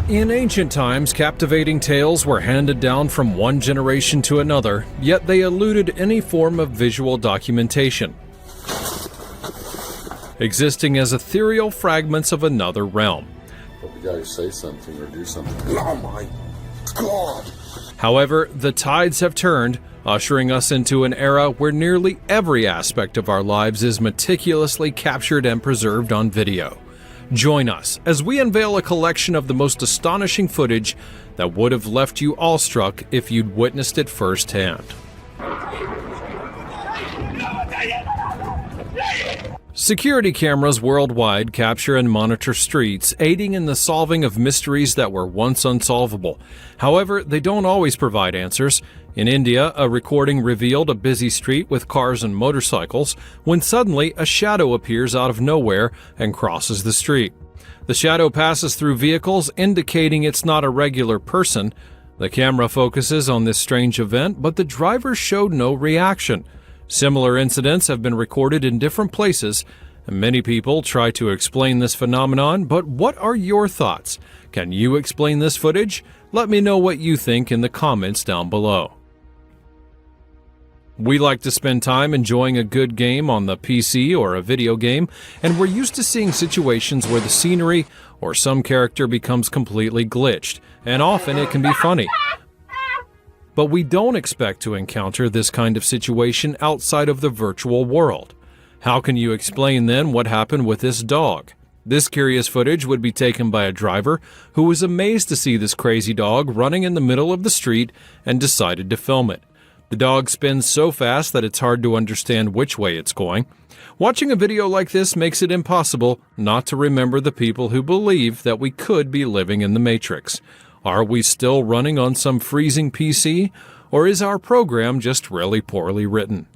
In ancient times, captivating tales were handed down from one generation to another, yet they eluded any form of visual documentation, existing as ethereal fragments of another realm. But we gotta say something or do something. Oh my God! However, the tides have turned, ushering us into an era where nearly every aspect of our lives is meticulously captured and preserved on video. Join us as we unveil a collection of the most astonishing footage that would have left you awestruck if you'd witnessed it firsthand. Security cameras worldwide capture and monitor streets, aiding in the solving of mysteries that were once unsolvable. However, they don't always provide answers. In India, a recording revealed a busy street with cars and motorcycles when suddenly a shadow appears out of nowhere and crosses the street. The shadow passes through vehicles, indicating it's not a regular person. The camera focuses on this strange event, but the driver showed no reaction. Similar incidents have been recorded in different places, and many people try to explain this phenomenon, but what are your thoughts? Can you explain this footage? Let me know what you think in the comments down below. We like to spend time enjoying a good game on the PC or a video game, and we're used to seeing situations where the scenery or some character becomes completely glitched, and often it can be funny. But we don't expect to encounter this kind of situation outside of the virtual world. How can you explain then what happened with this dog? This curious footage would be taken by a driver who was amazed to see this crazy dog running in the middle of the street and decided to film it. The dog spins so fast that it's hard to understand which way it's going. Watching a video like this makes it impossible not to remember the people who believe that we could be living in the Matrix. Are we still running on some freezing PC, or is our program just really poorly written?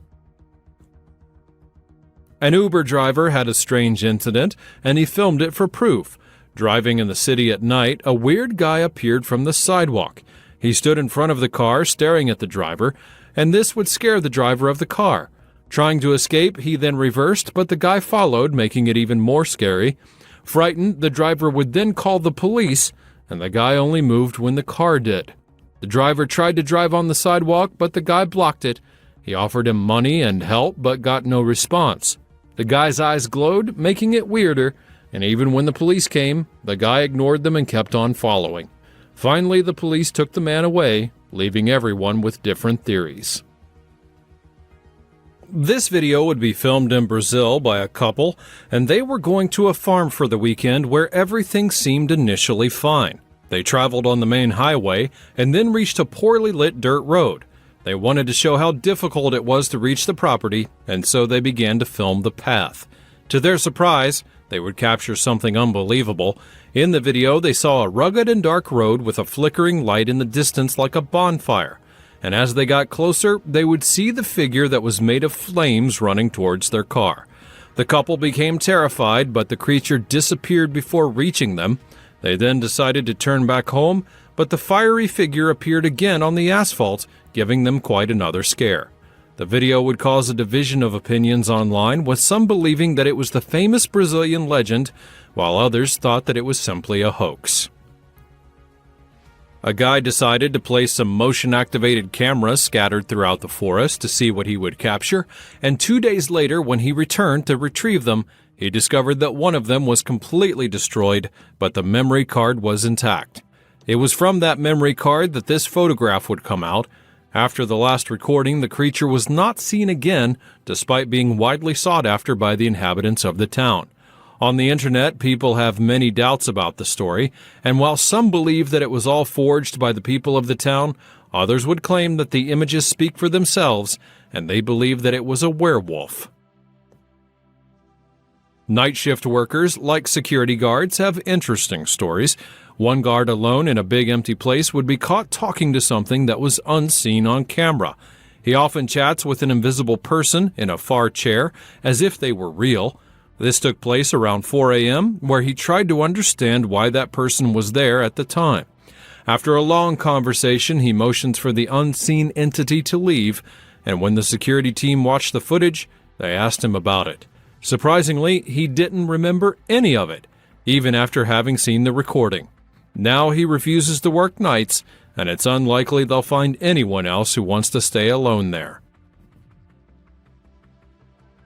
An Uber driver had a strange incident, and he filmed it for proof. Driving in the city at night, a weird guy appeared from the sidewalk. He stood in front of the car, staring at the driver, and this would scare the driver of the car. Trying to escape, he then reversed, but the guy followed, making it even more scary. Frightened, the driver would then call the police, and the guy only moved when the car did. The driver tried to drive on the sidewalk, but the guy blocked it. He offered him money and help, but got no response. The guy's eyes glowed, making it weirder, and even when the police came, the guy ignored them and kept on following. Finally, the police took the man away, leaving everyone with different theories. This video would be filmed in Brazil by a couple, and they were going to a farm for the weekend where everything seemed initially fine. They traveled on the main highway and then reached a poorly lit dirt road. They wanted to show how difficult it was to reach the property, and so they began to film the path. To their surprise, they would capture something unbelievable. In the video, they saw a rugged and dark road with a flickering light in the distance like a bonfire. And as they got closer, they would see the figure that was made of flames running towards their car. The couple became terrified, but the creature disappeared before reaching them. They then decided to turn back home, but the fiery figure appeared again on the asphalt, giving them quite another scare. The video would cause a division of opinions online, with some believing that it was the famous Brazilian legend, while others thought that it was simply a hoax. A guy decided to place some motion-activated cameras scattered throughout the forest to see what he would capture, and 2 days later, when he returned to retrieve them, he discovered that one of them was completely destroyed, but the memory card was intact. It was from that memory card that this photograph would come out. After the last recording, the creature was not seen again, despite being widely sought after by the inhabitants of the town. On the internet, people have many doubts about the story, and while some believe that it was all forged by the people of the town, others would claim that the images speak for themselves, and they believe that it was a werewolf. Night shift workers, like security guards, have interesting stories. One guard alone in a big empty place would be caught talking to something that was unseen on camera. He often chats with an invisible person in a far chair, as if they were real. This took place around 4 a.m., where he tried to understand why that person was there at the time. After a long conversation, he motions for the unseen entity to leave, and when the security team watched the footage, they asked him about it. Surprisingly, he didn't remember any of it, even after having seen the recording. Now he refuses to work nights, and it's unlikely they'll find anyone else who wants to stay alone there.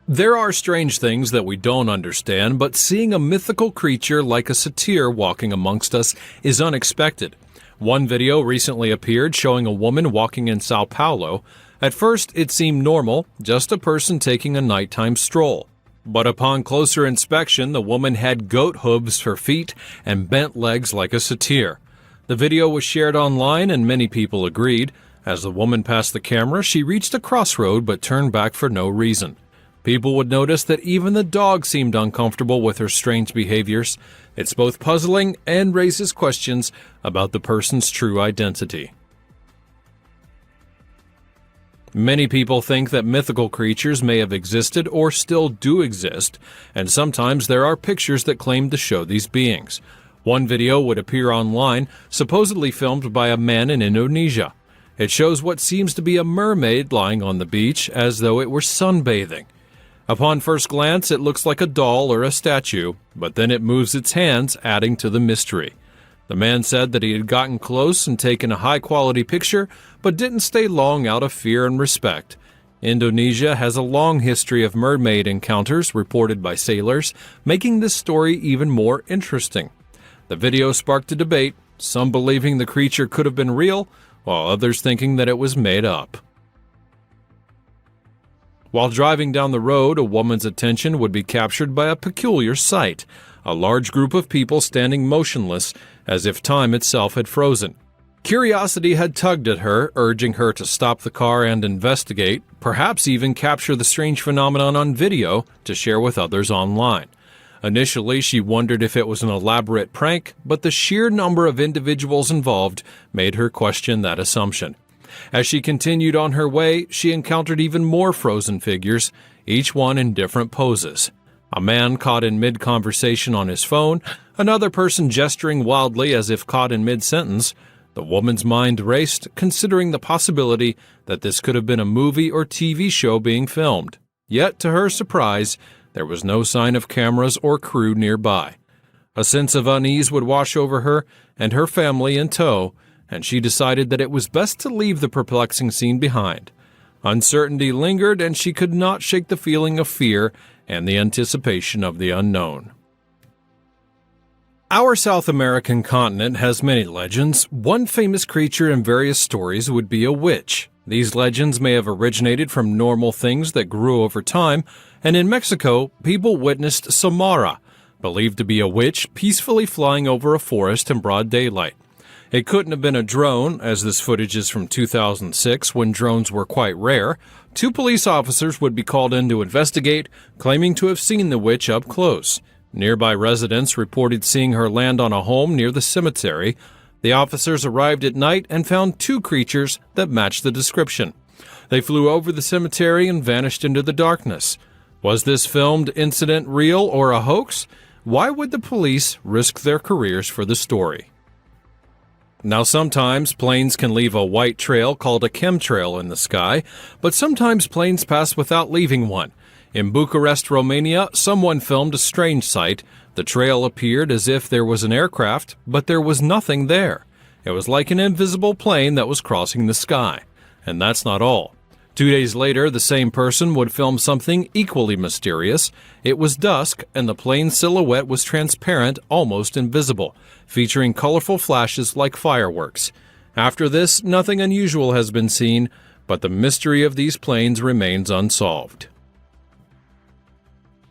There are strange things that we don't understand, but seeing a mythical creature like a satyr walking amongst us is unexpected. One video recently appeared showing a woman walking in Sao Paulo. At first, it seemed normal, just a person taking a nighttime stroll. But upon closer inspection, the woman had goat hooves for feet and bent legs like a satyr. The video was shared online and many people agreed. As the woman passed the camera, she reached a crossroad but turned back for no reason. People would notice that even the dog seemed uncomfortable with her strange behaviors. It's both puzzling and raises questions about the person's true identity. Many people think that mythical creatures may have existed or still do exist, and sometimes there are pictures that claim to show these beings. One video would appear online, supposedly filmed by a man in Indonesia. It shows what seems to be a mermaid lying on the beach as though it were sunbathing. Upon first glance, it looks like a doll or a statue, but then it moves its hands, adding to the mystery. The man said that he had gotten close and taken a high-quality picture, but didn't stay long out of fear and respect. Indonesia has a long history of mermaid encounters reported by sailors, making this story even more interesting. The video sparked a debate, some believing the creature could have been real, while others thinking that it was made up. While driving down the road, a woman's attention would be captured by a peculiar sight: a large group of people standing motionless, as if time itself had frozen. Curiosity had tugged at her, urging her to stop the car and investigate, perhaps even capture the strange phenomenon on video to share with others online. Initially, she wondered if it was an elaborate prank, but the sheer number of individuals involved made her question that assumption. As she continued on her way, she encountered even more frozen figures, each one in different poses. A man caught in mid-conversation on his phone, another person gesturing wildly as if caught in mid-sentence. The woman's mind raced, considering the possibility that this could have been a movie or TV show being filmed. Yet, to her surprise, there was no sign of cameras or crew nearby. A sense of unease would wash over her and her family in tow, and she decided that it was best to leave the perplexing scene behind. Uncertainty lingered, and she could not shake the feeling of fear and the anticipation of the unknown. Our South American continent has many legends. One famous creature in various stories would be a witch. These legends may have originated from normal things that grew over time, and in Mexico, people witnessed Samara, believed to be a witch, peacefully flying over a forest in broad daylight. It couldn't have been a drone, as this footage is from 2006, when drones were quite rare. 2 police officers would be called in to investigate, claiming to have seen the witch up close. Nearby residents reported seeing her land on a home near the cemetery. The officers arrived at night and found 2 creatures that matched the description. They flew over the cemetery and vanished into the darkness. Was this filmed incident real or a hoax? Why would the police risk their careers for the story? Now, sometimes planes can leave a white trail called a chemtrail in the sky, but sometimes planes pass without leaving one. In Bucharest, Romania, someone filmed a strange sight. The trail appeared as if there was an aircraft, but there was nothing there. It was like an invisible plane that was crossing the sky. And that's not all. 2 days later, the same person would film something equally mysterious. It was dusk, and the plane's silhouette was transparent, almost invisible, featuring colorful flashes like fireworks. After this, nothing unusual has been seen, but the mystery of these planes remains unsolved.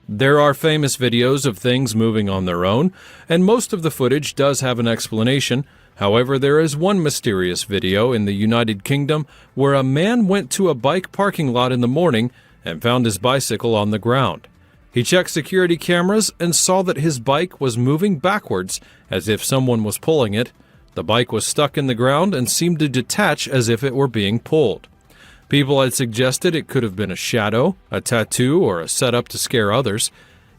There are famous videos of things moving on their own, and most of the footage does have an explanation. However, there is one mysterious video in the United Kingdom where a man went to a bike parking lot in the morning and found his bicycle on the ground. He checked security cameras and saw that his bike was moving backwards as if someone was pulling it. The bike was stuck in the ground and seemed to detach as if it were being pulled. People had suggested it could have been a shadow, a tattoo, or a setup to scare others.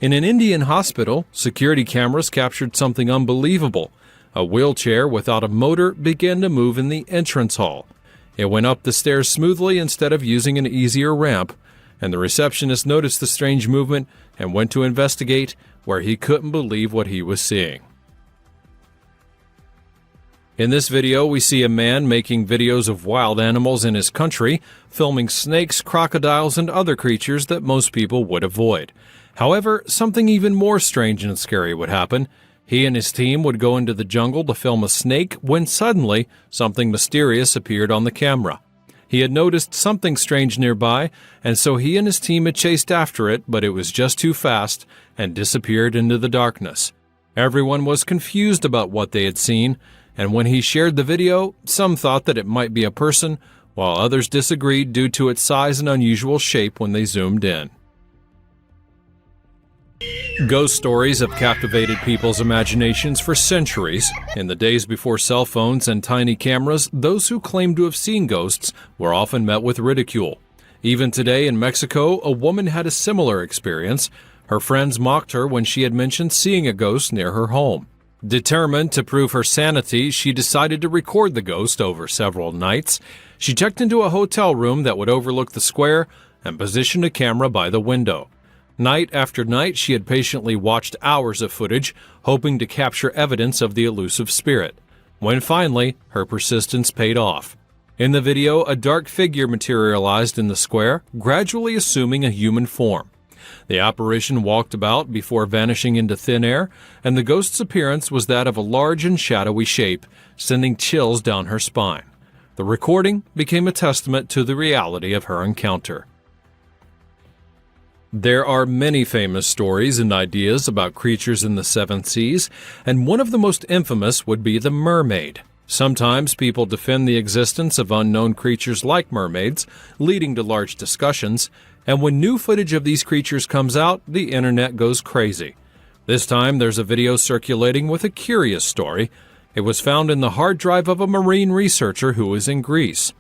In an Indian hospital, security cameras captured something unbelievable. A wheelchair without a motor began to move in the entrance hall. It went up the stairs smoothly instead of using an easier ramp, and the receptionist noticed the strange movement and went to investigate, where he couldn't believe what he was seeing. In this video, we see a man making videos of wild animals in his country, filming snakes, crocodiles, and other creatures that most people would avoid. However, something even more strange and scary would happen. He and his team would go into the jungle to film a snake when suddenly something mysterious appeared on the camera. He had noticed something strange nearby, and so he and his team had chased after it, but it was just too fast and disappeared into the darkness. Everyone was confused about what they had seen, and when he shared the video, some thought that it might be a person, while others disagreed due to its size and unusual shape when they zoomed in. Ghost stories have captivated people's imaginations for centuries. In the days before cell phones and tiny cameras, those who claimed to have seen ghosts were often met with ridicule. Even today in Mexico, a woman had a similar experience. Her friends mocked her when she had mentioned seeing a ghost near her home. Determined to prove her sanity, she decided to record the ghost over several nights. She checked into a hotel room that would overlook the square and positioned a camera by the window. Night after night, she had patiently watched hours of footage, hoping to capture evidence of the elusive spirit. When finally, her persistence paid off. In the video, a dark figure materialized in the square, gradually assuming a human form. The apparition walked about before vanishing into thin air, and the ghost's appearance was that of a large and shadowy shape, sending chills down her spine. The recording became a testament to the reality of her encounter. There are many famous stories and ideas about creatures in the seven seas, and one of the most infamous would be the mermaid. Sometimes people defend the existence of unknown creatures like mermaids, leading to large discussions, and when new footage of these creatures comes out, the internet goes crazy. This time, there's a video circulating with a curious story. It was found in the hard drive of a marine researcher who is in Greece.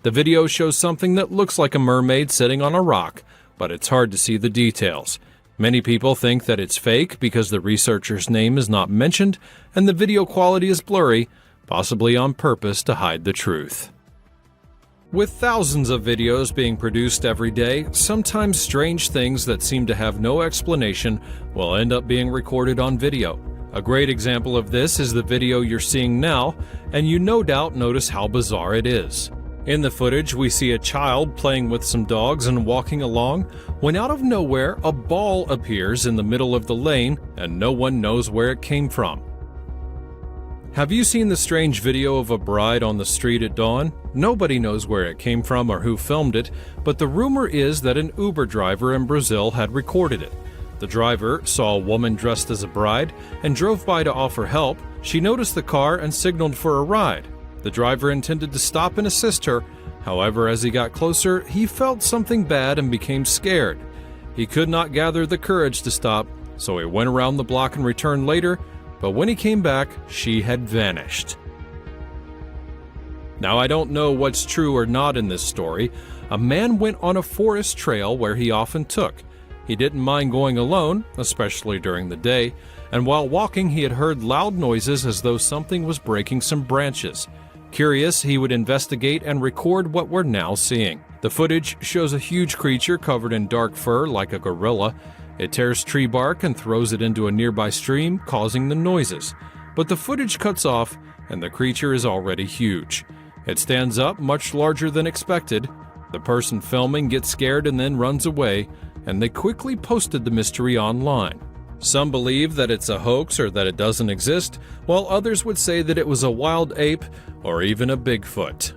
The video shows something that looks like a mermaid sitting on a rock, but it's hard to see the details. Many people think that it's fake because the researcher's name is not mentioned and the video quality is blurry, possibly on purpose to hide the truth. With thousands of videos being produced every day, sometimes strange things that seem to have no explanation will end up being recorded on video. A great example of this is the video you're seeing now, and you no doubt notice how bizarre it is. In the footage, we see a child playing with some dogs and walking along, when out of nowhere, a ball appears in the middle of the lane and no one knows where it came from. Have you seen the strange video of a bride on the street at dawn? Nobody knows where it came from or who filmed it, but the rumor is that an Uber driver in Brazil had recorded it. The driver saw a woman dressed as a bride and drove by to offer help. She noticed the car and signaled for a ride. The driver intended to stop and assist her. However, as he got closer, he felt something bad and became scared. He could not gather the courage to stop, so he went around the block and returned later, but when he came back, she had vanished. Now, I don't know what's true or not in this story. A man went on a forest trail where he often took. He didn't mind going alone, especially during the day, and while walking he had heard loud noises as though something was breaking some branches. Curious, he would investigate and record what we're now seeing. The footage shows a huge creature covered in dark fur like a gorilla. It tears tree bark and throws it into a nearby stream, causing the noises. But the footage cuts off, and the creature is already huge. It stands up much larger than expected. The person filming gets scared and then runs away, and they quickly posted the mystery online. Some believe that it's a hoax or that it doesn't exist, while others would say that it was a wild ape or even a Bigfoot.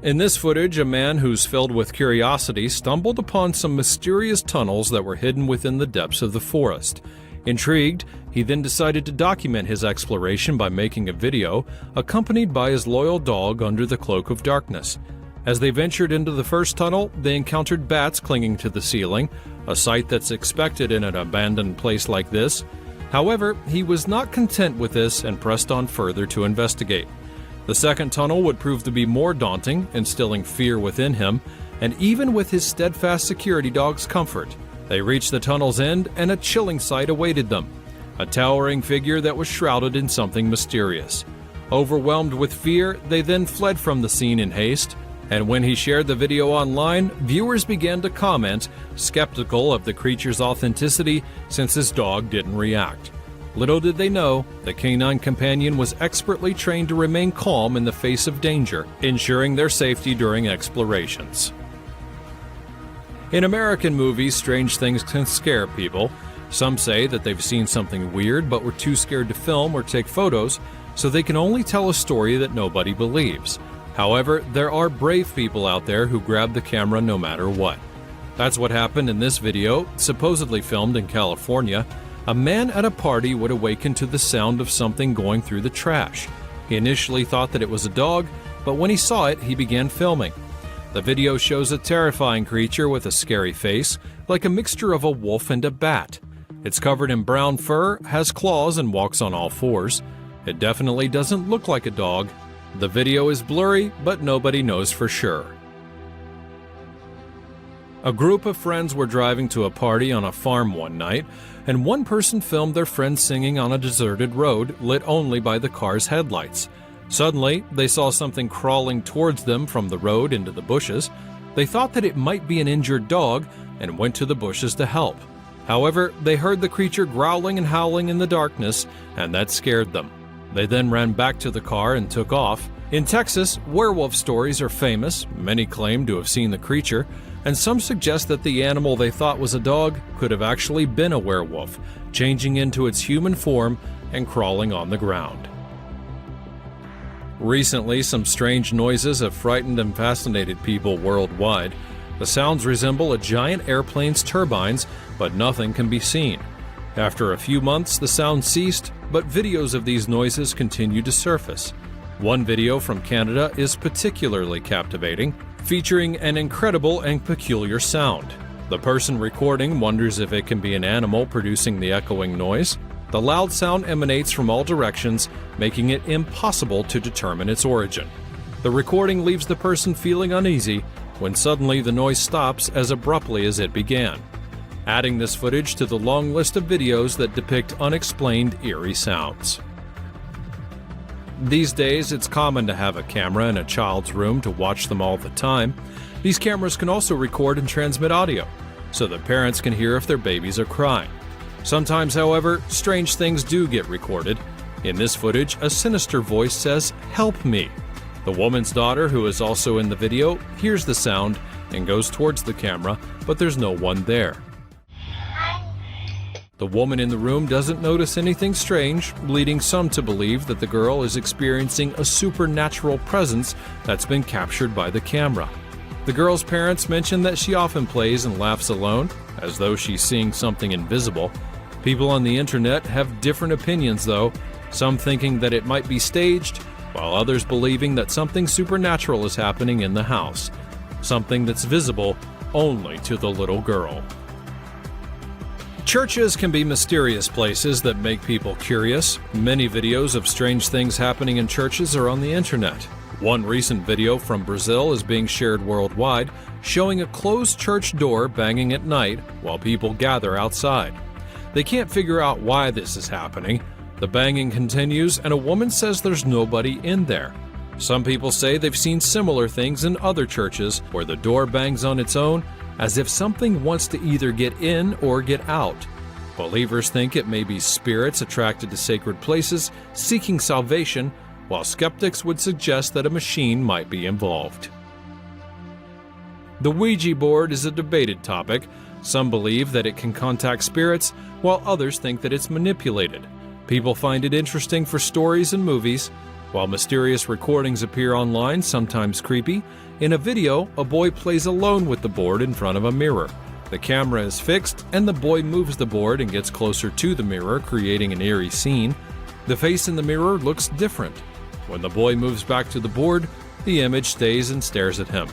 In this footage, a man who's filled with curiosity stumbled upon some mysterious tunnels that were hidden within the depths of the forest. Intrigued, he then decided to document his exploration by making a video, accompanied by his loyal dog under the cloak of darkness. As they ventured into the first tunnel, they encountered bats clinging to the ceiling, a sight that's expected in an abandoned place like this. However, he was not content with this and pressed on further to investigate. The second tunnel would prove to be more daunting, instilling fear within him, and even with his steadfast security dog's comfort, they reached the tunnel's end and a chilling sight awaited them. A towering figure that was shrouded in something mysterious. Overwhelmed with fear, they then fled from the scene in haste, and when he shared the video online, viewers began to comment, skeptical of the creature's authenticity since his dog didn't react. Little did they know, the canine companion was expertly trained to remain calm in the face of danger, ensuring their safety during explorations. In American movies, strange things can scare people. Some say that they've seen something weird but were too scared to film or take photos, so they can only tell a story that nobody believes. However, there are brave people out there who grab the camera no matter what. That's what happened in this video, supposedly filmed in California. A man at a party would awaken to the sound of something going through the trash. He initially thought that it was a dog, but when he saw it, he began filming. The video shows a terrifying creature with a scary face, like a mixture of a wolf and a bat. It's covered in brown fur, has claws, and walks on all fours. It definitely doesn't look like a dog. The video is blurry, but nobody knows for sure. A group of friends were driving to a party on a farm one night, and one person filmed their friend singing on a deserted road, lit only by the car's headlights. Suddenly, they saw something crawling towards them from the road into the bushes. They thought that it might be an injured dog and went to the bushes to help. However, they heard the creature growling and howling in the darkness, and that scared them. They then ran back to the car and took off. In Texas, werewolf stories are famous. Many claim to have seen the creature, and some suggest that the animal they thought was a dog could have actually been a werewolf, changing into its human form and crawling on the ground. Recently, some strange noises have frightened and fascinated people worldwide. The sounds resemble a giant airplane's turbines, but nothing can be seen. After a few months, the sound ceased, but videos of these noises continue to surface. One video from Canada is particularly captivating, featuring an incredible and peculiar sound. The person recording wonders if it can be an animal producing the echoing noise. The loud sound emanates from all directions, making it impossible to determine its origin. The recording leaves the person feeling uneasy when suddenly the noise stops as abruptly as it began, adding this footage to the long list of videos that depict unexplained eerie sounds. These days, it's common to have a camera in a child's room to watch them all the time. These cameras can also record and transmit audio, so that parents can hear if their babies are crying. Sometimes, however, strange things do get recorded. In this footage, a sinister voice says, "Help me." The woman's daughter, who is also in the video, hears the sound and goes towards the camera, but there's no one there. The woman in the room doesn't notice anything strange, leading some to believe that the girl is experiencing a supernatural presence that's been captured by the camera. The girl's parents mention that she often plays and laughs alone, as though she's seeing something invisible. People on the internet have different opinions though, some thinking that it might be staged, while others believing that something supernatural is happening in the house, something that's visible only to the little girl. Churches can be mysterious places that make people curious. Many videos of strange things happening in churches are on the internet. One recent video from Brazil is being shared worldwide, showing a closed church door banging at night while people gather outside. They can't figure out why this is happening. The banging continues, and a woman says there's nobody in there. Some people say they've seen similar things in other churches where the door bangs on its own, as if something wants to either get in or get out. Believers think it may be spirits attracted to sacred places, seeking salvation, while skeptics would suggest that a machine might be involved. The Ouija board is a debated topic. Some believe that it can contact spirits, while others think that it's manipulated. People find it interesting for stories and movies, while mysterious recordings appear online, sometimes creepy. In a video, a boy plays alone with the board in front of a mirror. The camera is fixed, and the boy moves the board and gets closer to the mirror, creating an eerie scene. The face in the mirror looks different. When the boy moves back to the board, the image stays and stares at him.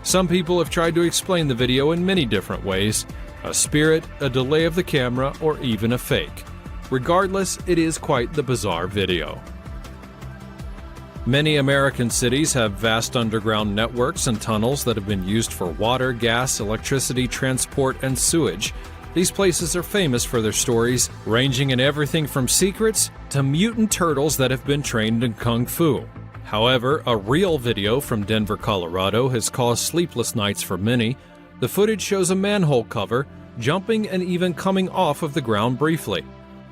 Some people have tried to explain the video in many different ways: a spirit, a delay of the camera, or even a fake. Regardless, it is quite the bizarre video. Many American cities have vast underground networks and tunnels that have been used for water, gas, electricity, transport, and sewage. These places are famous for their stories, ranging in everything from secrets to mutant turtles that have been trained in kung fu. However, a real video from Denver, Colorado has caused sleepless nights for many. The footage shows a manhole cover jumping and even coming off of the ground briefly.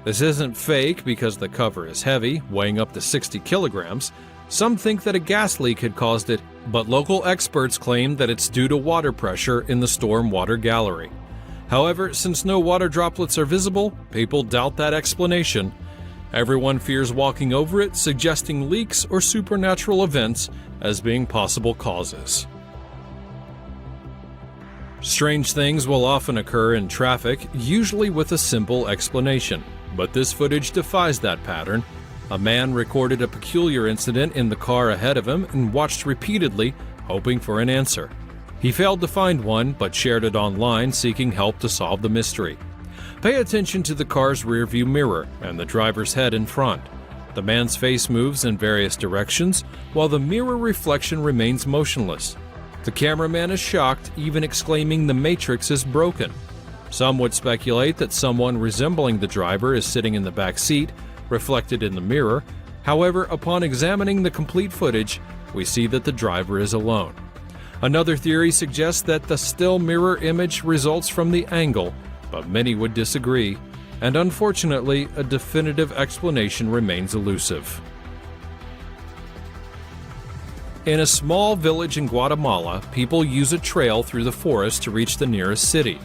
This isn't fake because the cover is heavy, weighing up to 60 kilograms. Some think that a gas leak had caused it, but local experts claim that it's due to water pressure in the storm water gallery. However, since no water droplets are visible, people doubt that explanation. Everyone fears walking over it, suggesting leaks or supernatural events as being possible causes. Strange things will often occur in traffic, usually with a simple explanation. But this footage defies that pattern. A man recorded a peculiar incident in the car ahead of him and watched repeatedly, hoping for an answer. He failed to find one, but shared it online, seeking help to solve the mystery. Pay attention to the car's rearview mirror and the driver's head in front. The man's face moves in various directions, while the mirror reflection remains motionless. The cameraman is shocked, even exclaiming the matrix is broken. Some would speculate that someone resembling the driver is sitting in the back seat, reflected in the mirror. However, upon examining the complete footage, we see that the driver is alone. Another theory suggests that the still mirror image results from the angle, but many would disagree, and unfortunately, a definitive explanation remains elusive. In a small village in Guatemala, people use a trail through the forest to reach the nearest city.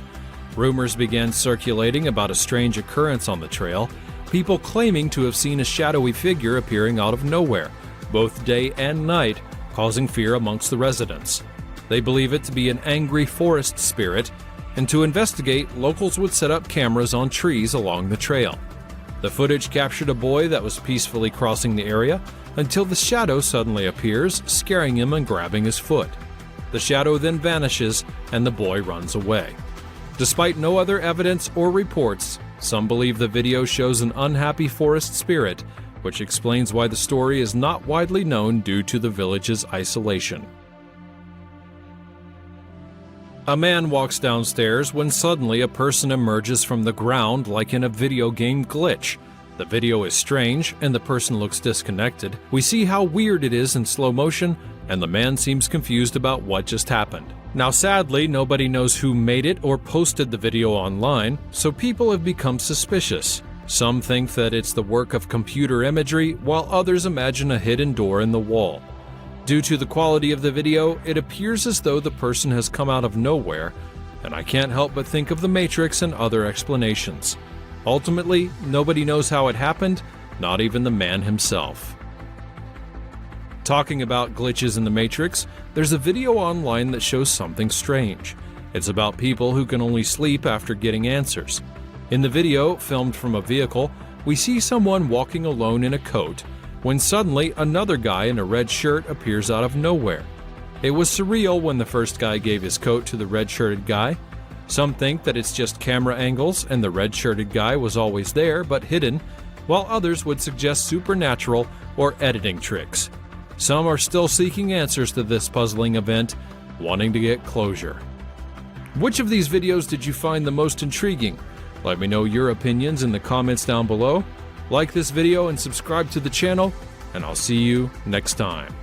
Rumors began circulating about a strange occurrence on the trail, people claiming to have seen a shadowy figure appearing out of nowhere, both day and night, causing fear amongst the residents. They believe it to be an angry forest spirit, and to investigate, locals would set up cameras on trees along the trail. The footage captured a boy that was peacefully crossing the area until the shadow suddenly appears, scaring him and grabbing his foot. The shadow then vanishes and the boy runs away. Despite no other evidence or reports, some believe the video shows an unhappy forest spirit, which explains why the story is not widely known due to the village's isolation. A man walks downstairs when suddenly a person emerges from the ground like in a video game glitch. The video is strange and the person looks disconnected. We see how weird it is in slow motion, and the man seems confused about what just happened. Now sadly, nobody knows who made it or posted the video online, so people have become suspicious. Some think that it's the work of computer imagery, while others imagine a hidden door in the wall. Due to the quality of the video, it appears as though the person has come out of nowhere, and I can't help but think of the Matrix and other explanations. Ultimately, nobody knows how it happened, not even the man himself. Talking about glitches in the Matrix, there's a video online that shows something strange. It's about people who can only sleep after getting answers. In the video, filmed from a vehicle, we see someone walking alone in a coat, when suddenly another guy in a red shirt appears out of nowhere. It was surreal when the first guy gave his coat to the red-shirted guy. Some think that it's just camera angles and the red-shirted guy was always there but hidden, while others would suggest supernatural or editing tricks. Some are still seeking answers to this puzzling event, wanting to get closure. Which of these videos did you find the most intriguing? Let me know your opinions in the comments down below. Like this video and subscribe to the channel, and I'll see you next time.